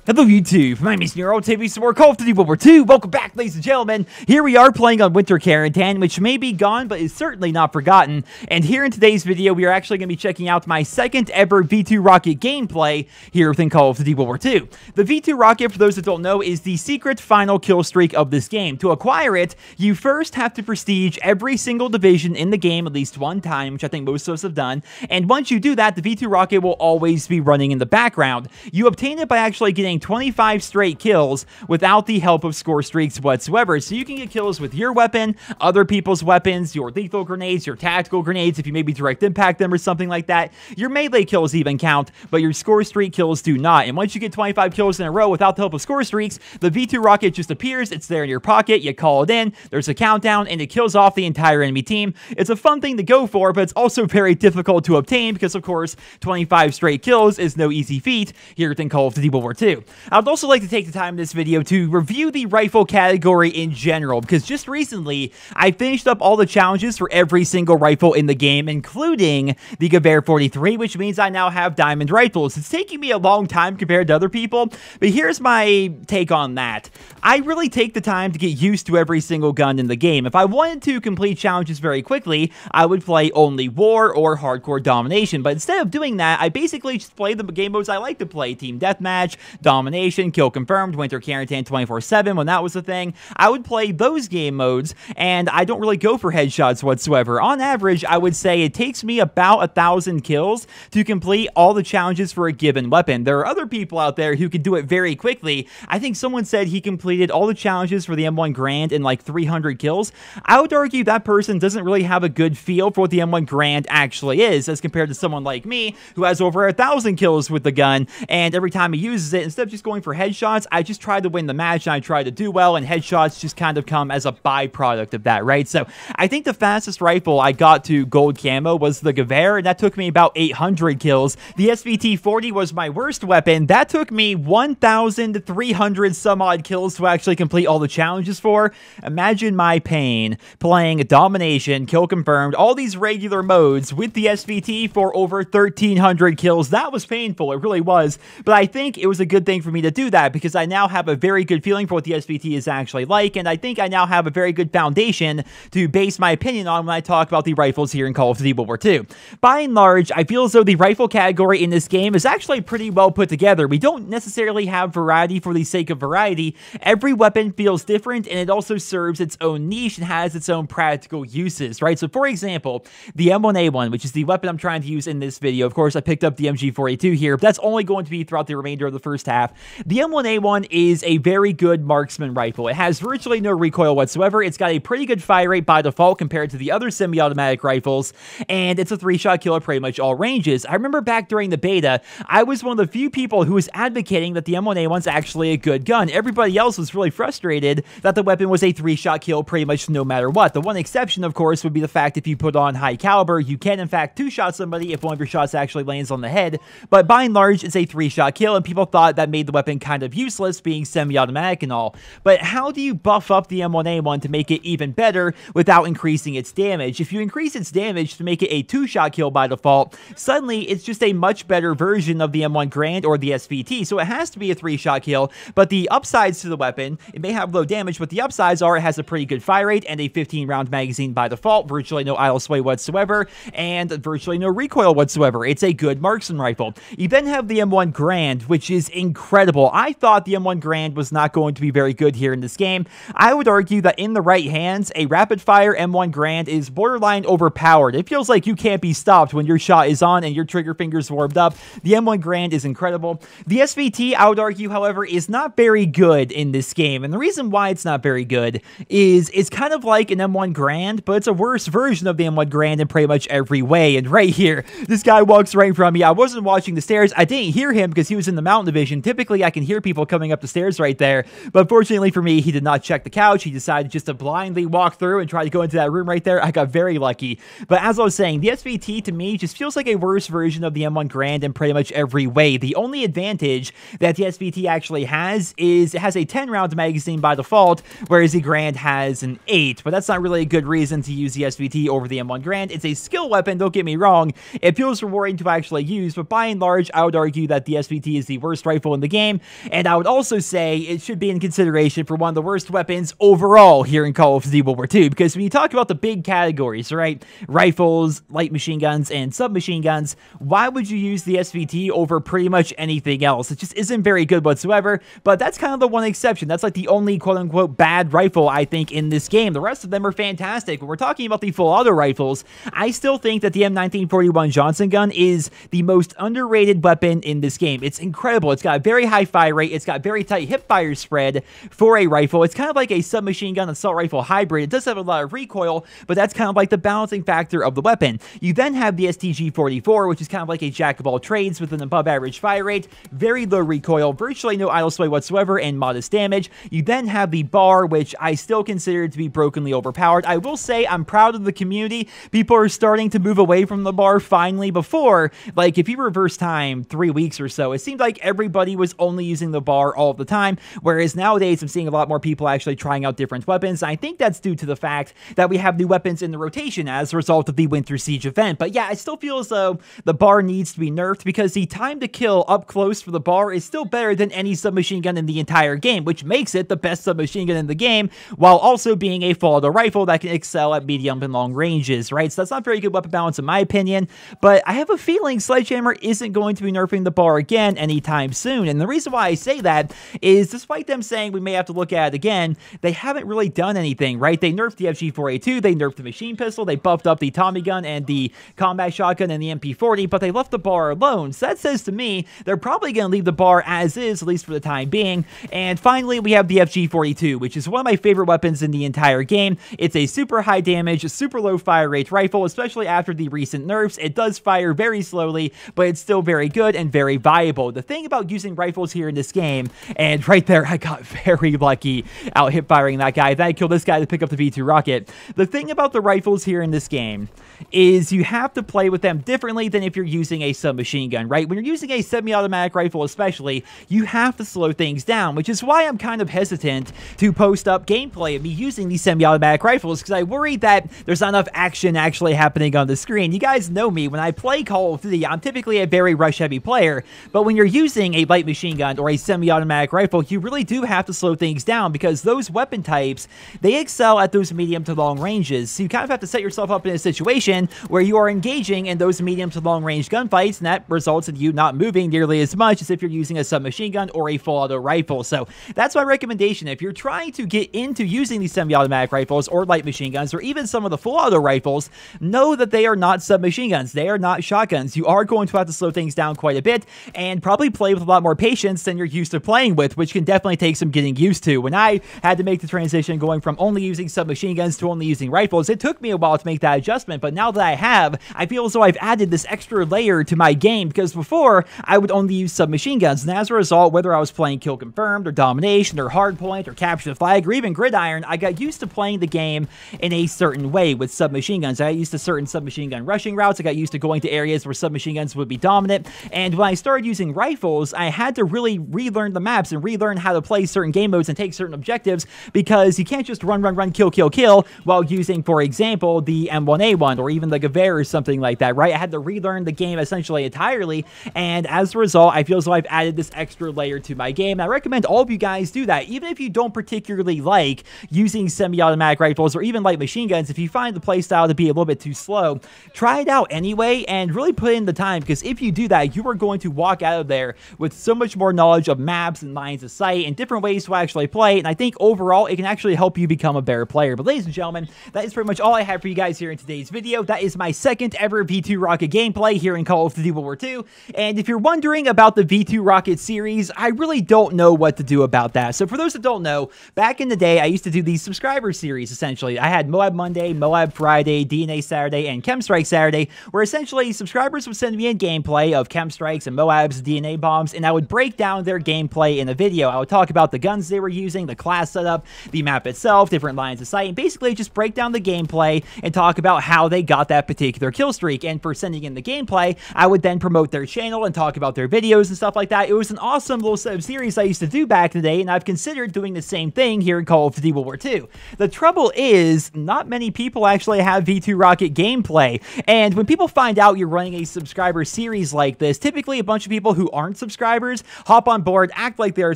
Hello YouTube, my name is NerosCinema, some more Call of Duty World War II. Welcome back, ladies and gentlemen. Here we are playing on Winter Quarantine, which may be gone, but is certainly not forgotten. And here in today's video, we are actually going to be checking out my second ever V2 rocket gameplay here within Call of Duty World War II. The V2 rocket, for those that don't know, is the secret final kill streak of this game. To acquire it, you first have to prestige every single division in the game at least one time, which I think most of us have done. And once you do that, the V2 rocket will always be running in the background. You obtain it by actually getting 25 straight kills without the help of score streaks whatsoever. So you can get kills with your weapon, other people's weapons, your lethal grenades, your tactical grenades, if you maybe direct impact them or something like that. Your melee kills even count, but your score streak kills do not. And once you get 25 kills in a row without the help of score streaks, the V2 rocket just appears, it's there in your pocket, you call it in, there's a countdown, and it kills off the entire enemy team. It's a fun thing to go for, but it's also very difficult to obtain because, of course, 25 straight kills is no easy feat here within Call of Duty World War II. I would also like to take the time in this video to review the rifle category in general, because just recently, I finished up all the challenges for every single rifle in the game, including the Gewehr 43, which means I now have diamond rifles. It's taking me a long time compared to other people, but here's my take on that. I really take the time to get used to every single gun in the game. If I wanted to complete challenges very quickly, I would play only War or Hardcore Domination, but instead of doing that, I basically just play the game modes I like to play. Team Deathmatch, Domination, Kill Confirmed, Winter Quarantine 24/7 when that was a thing. I would play those game modes, and I don't really go for headshots whatsoever. On average, I would say it takes me about 1,000 kills to complete all the challenges for a given weapon. There are other people out there who can do it very quickly. I think someone said he completed all the challenges for the M1 Garand in like 300 kills. I would argue that person doesn't really have a good feel for what the M1 Garand actually is, as compared to someone like me who has over 1,000 kills with the gun, and every time he uses it, instead of just going for headshots, I just try to win the match and I try to do well, and headshots just kind of come as a byproduct of that, right? So I think the fastest rifle I got to gold camo was the Gewehr, and that took me about 800 kills. The SVT-40 was my worst weapon. That took me 1,300 some odd kills to actually complete all the challenges for. Imagine my pain playing Domination, Kill Confirmed, all these regular modes with the SVT for over 1,300 kills. That was painful, it really was, but I think it was a good thing for me to do that, because I now have a very good feeling for what the SVT is actually like, and I think I now have a very good foundation to base my opinion on when I talk about the rifles here in Call of Duty World War II. By and large, I feel as though the rifle category in this game is actually pretty well put together. We don't necessarily have variety for the sake of variety. Every weapon feels different, and it also serves its own niche and has its own practical uses, right? So for example, the M1A1, which is the weapon I'm trying to use in this video. Of course, I picked up the MG42 here, but that's only going to be throughout the remainder of the first half. The M1A1 is a very good marksman rifle. It has virtually no recoil whatsoever. It's got a pretty good fire rate by default compared to the other semi-automatic rifles, and it's a 3-shot kill at pretty much all ranges. I remember back during the beta, I was one of the few people who was advocating that the M1A1's actually a good gun. Everybody else was really frustrated that the weapon was a 3-shot kill pretty much no matter what. The one exception, of course, would be the fact if you put on high caliber, you can in fact 2-shot somebody if one of your shots actually lands on the head, but by and large, it's a 3-shot kill, and people thought that made the weapon kind of useless, being semi-automatic and all. But how do you buff up the M1A1 to make it even better without increasing its damage? If you increase its damage to make it a 2-shot kill by default, suddenly it's just a much better version of the M1 Garand or the SVT, so it has to be a 3-shot kill, but the upsides to the weapon, it may have low damage, but the upsides are it has a pretty good fire rate and a 15-round magazine by default, virtually no idle sway whatsoever, and virtually no recoil whatsoever. It's a good marksman rifle. You then have the M1 Garand, which is incredible. I thought the M1 Garand was not going to be very good here in this game. I would argue that in the right hands, a rapid-fire M1 Garand is borderline overpowered. It feels like you can't be stopped when your shot is on and your trigger finger's warmed up. The M1 Garand is incredible. The SVT, I would argue, however, is not very good in this game, and the reason why it's not very good is it's kind of like an M1 Garand, but it's a worse version of the M1 Garand in pretty much every way. And right here, this guy walks right in front of me. I wasn't watching the stairs. I didn't hear him because he was in the mountain division. typically I can hear people coming up the stairs right there, but fortunately for me, he did not check the couch. He decided just to blindly walk through and try to go into that room right there. I got very lucky. But as I was saying, the SVT to me just feels like a worse version of the M1 Garand in pretty much every way. The only advantage that the SVT actually has is it has a 10-round magazine by default, whereas the Garand has an 8, but that's not really a good reason to use the SVT over the M1 Garand. It's a skill weapon, don't get me wrong. It feels rewarding to actually use, but by and large, I would argue that the SVT is the worst rifle in the game, and I would also say it should be in consideration for one of the worst weapons overall here in Call of Duty World War II, because when you talk about the big categories, right, rifles, light machine guns, and submachine guns, why would you use the SVT over pretty much anything else? It just isn't very good whatsoever, but that's kind of the one exception. That's like the only quote-unquote bad rifle, I think, in this game. The rest of them are fantastic. When we're talking about the full auto rifles, I still think that the M1941 Johnson gun is the most underrated weapon in this game. It's incredible. It's got a very high fire rate. It's got very tight hip fire spread for a rifle. It's kind of like a submachine gun assault rifle hybrid. It does have a lot of recoil, but that's kind of like the balancing factor of the weapon. You then have the STG-44, which is kind of like a jack of all trades with an above average fire rate, very low recoil, virtually no idle sway whatsoever, and modest damage. You then have the bar, which I still consider to be brokenly overpowered. I will say I'm proud of the community. People are starting to move away from the bar finally. Before, like if you reverse time 3 weeks or so, it seemed like everybody was only using the bar all the time, whereas nowadays I'm seeing a lot more people actually trying out different weapons. I think that's due to the fact that we have new weapons in the rotation as a result of the Winter Siege event. But yeah, I still feel as though the bar needs to be nerfed, because the time to kill up close for the bar is still better than any submachine gun in the entire game, which makes it the best submachine gun in the game, while also being a full auto rifle that can excel at medium and long ranges, right? So that's not very good weapon balance in my opinion, but I have a feeling Sledgehammer isn't going to be nerfing the bar again anytime soon. And the reason why I say that is, despite them saying we may have to look at it again, they haven't really done anything, right? They nerfed the FG4A2, they nerfed the machine pistol, they buffed up the Tommy gun and the combat shotgun and the MP40, but they left the bar alone. So that says to me they're probably going to leave the bar as is, at least for the time being. And finally, we have the FG42, which is one of my favorite weapons in the entire game. It's a super high damage, super low fire rate rifle, especially after the recent nerfs. It does fire very slowly, but it's still very good and very viable. The thing about using rifles here in this game, and right there, I got very lucky out hip firing that guy. Then I killed this guy to pick up the V2 rocket. The thing about the rifles here in this game is you have to play with them differently than if you're using a submachine gun, right? When you're using a semi-automatic rifle especially, you have to slow things down, which is why I'm kind of hesitant to post up gameplay of me using these semi-automatic rifles, because I worry that there's not enough action actually happening on the screen. You guys know me. When I play Call of Duty, I'm typically a very rush-heavy player, but when you're using a light machine gun or a semi-automatic rifle, you really do have to slow things down, because those weapon types, they excel at those medium to long ranges. So you kind of have to set yourself up in a situation where you are engaging in those medium to long range gunfights, and that results in you not moving nearly as much as if you're using a submachine gun or a full auto rifle. So that's my recommendation. If you're trying to get into using these semi-automatic rifles or light machine guns, or even some of the full auto rifles, know that they are not submachine guns. They are not shotguns. You are going to have to slow things down quite a bit and probably play with a lot more patience than you're used to playing with, which can definitely take some getting used to. When I had to make the transition going from only using submachine guns to only using rifles, it took me a while to make that adjustment, but now that I have, I feel as though I've added this extra layer to my game, because before I would only use submachine guns, and as a result, whether I was playing Kill Confirmed or Domination or Hardpoint or Capture the Flag or even Gridiron, I got used to playing the game in a certain way with submachine guns. I got used to certain submachine gun rushing routes. I got used to going to areas where submachine guns would be dominant, and when I started using rifles, I had to really relearn the maps and relearn how to play certain game modes and take certain objectives, because you can't just run, kill while using, for example, the M1A1 or even the Gewehr or something like that, right? I had to relearn the game essentially entirely, and as a result, I feel as though I've added this extra layer to my game. I recommend all of you guys do that, even if you don't particularly like using semi-automatic rifles or even light machine guns. If you find the playstyle to be a little bit too slow, try it out anyway and really put in the time, because if you do that, you are going to walk out of there with so much more knowledge of maps and lines of sight and different ways to actually play, and I think overall it can actually help you become a better player. But ladies and gentlemen, that is pretty much all I have for you guys here in today's video. That is my second ever V2 Rocket gameplay here in Call of Duty World War II, and if you're wondering about the V2 Rocket series, I really don't know what to do about that. So for those that don't know, back in the day, I used to do these subscriber series, essentially. I had Moab Monday, Moab Friday, DNA Saturday, and Chem Strike Saturday, where essentially subscribers would send me in gameplay of Chem Strikes and Moabs, DNA bombs, and I would break down their gameplay in a video. I would talk about the guns they were using, the class setup, the map itself, different lines of sight, and basically just break down the gameplay and talk about how they got that particular kill streak. And for sending in the gameplay, I would then promote their channel and talk about their videos and stuff like that. It was an awesome little set of series I used to do back in the day, and I've considered doing the same thing here in Call of Duty World War II. The trouble is, not many people actually have V2 Rocket gameplay, and when people find out you're running a subscriber series like this, typically a bunch of people who aren't subscribers hop on board, act like they are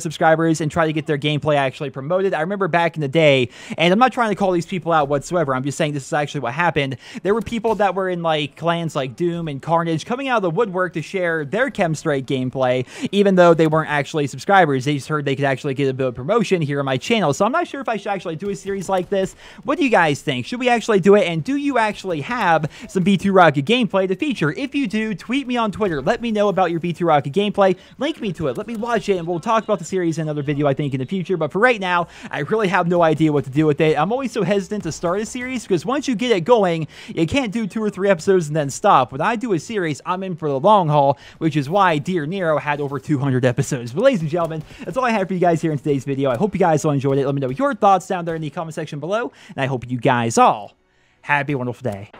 subscribers, and try to get their gameplay actually promoted. I remember back in the day, and I'm not trying to call these people out whatsoever, I'm just saying this is actually what happened. There were people that were in like clans like Doom and Carnage coming out of the woodwork to share their Chemstrike gameplay, even though they weren't actually subscribers. They just heard they could actually get a bit of promotion here on my channel. So I'm not sure if I should actually do a series like this. What do you guys think? Should we actually do it? And do you actually have some V2 Rocket gameplay to feature? If you do, tweet me on Twitter. Let me know about your V2 Rocket gameplay. Link me to it. Let me watch it, and we'll talk about the series in another video, I think, in the future. But for right now, I really have no idea what to do with it. I'm always so hesitant to start a series because once you get it going, you can't do 2 or 3 episodes and then stop. When I do a series, I'm in for the long haul, which is why Dear Nero had over 200 episodes. But ladies and gentlemen, that's all I have for you guys here in today's video. I hope you guys all enjoyed it. Let me know your thoughts down there in the comment section below, and I hope you guys all have a wonderful day.